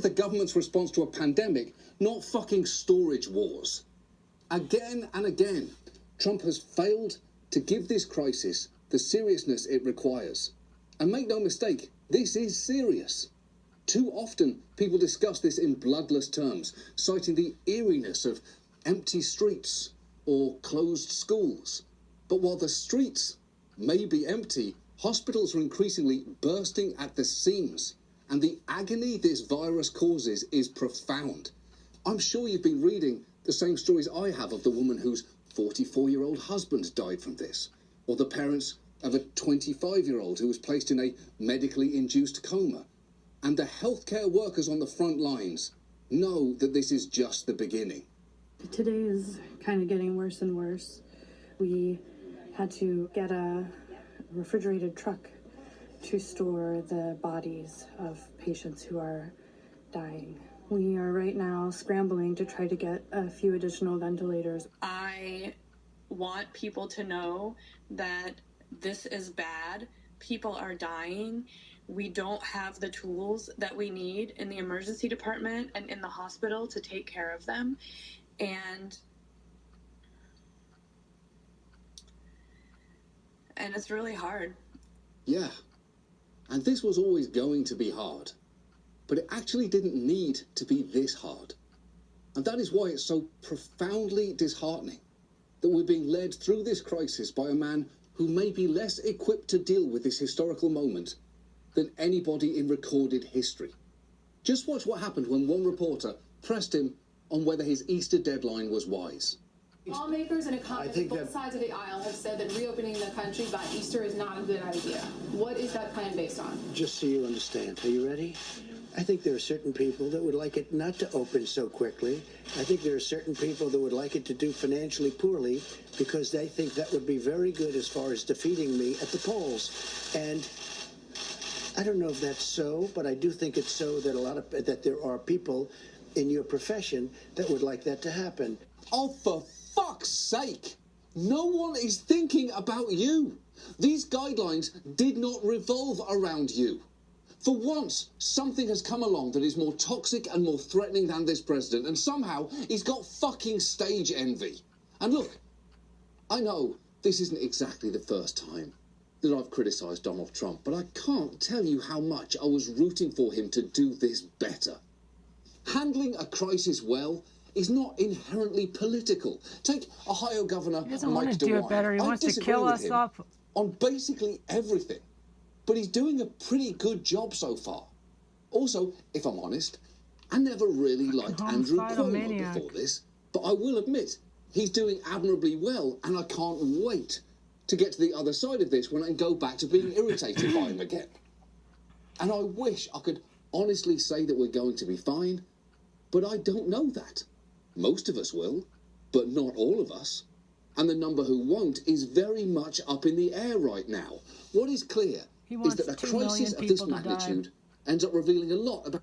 the government's response to a pandemic, not fucking storage wars. Again and again, Trump has failed to give this crisis the seriousness it requires. And make no mistake, this is serious. Too often, people discuss this in bloodless terms, citing the eeriness of empty streets or closed schools. But while the streets may be empty, hospitals are increasingly bursting at the seams, and the agony this virus causes is profound. I'm sure you've been reading the same stories I have of the woman whose 44-year-old husband died from this, or the parents of a 25-year-old who was placed in a medically induced coma. And the healthcare workers on the front lines know that this is just the beginning. Today is kind of getting worse and worse. We had to get a refrigerated truck to store the bodies of patients who are dying. We are right now scrambling to try to get a few additional ventilators. I want people to know that this is bad. People are dying. We don't have the tools that we need in the emergency department and in the hospital to take care of them. And it's really hard. Yeah, and this was always going to be hard, but it actually didn't need to be this hard. And that is why it's so profoundly disheartening that we're being led through this crisis by a man who may be less equipped to deal with this historical moment than anybody in recorded history. Just watch what happened when one reporter pressed him on whether his Easter deadline was wise. Lawmakers and economists on both sides of the aisle have said that reopening the country by Easter is not a good idea. What is that plan based on? Just so you understand, are you ready? I think there are certain people that would like it not to open so quickly. I think there are certain people that would like it to do financially poorly because they think that would be very good as far as defeating me at the polls. And I don't know if that's so, but I do think it's so that there are people in your profession that would like that to happen. Oh, for fuck's sake! No one is thinking about you. These guidelines did not revolve around you. For once, something has come along that is more toxic and more threatening than this president, and somehow he's got fucking stage envy. And look, I know this isn't exactly the first time that I've criticised Donald Trump, but I can't tell you how much I was rooting for him to do this better. Handling a crisis well is not inherently political. Take Ohio Governor Mike DeWine. He doesn't want to do it better. He wants to kill us off on basically everything. But he's doing a pretty good job so far. Also, if I'm honest, I never really liked Andrew Cuomo before this, but I will admit he's doing admirably well, and I can't wait to get to the other side of this when I can go back to being irritated by him again. And I wish I could honestly say that we're going to be fine, but I don't know that. Most of us will, but not all of us. And the number who won't is very much up in the air right now. What is clear is that a crisis of this magnitude ends up revealing a lot about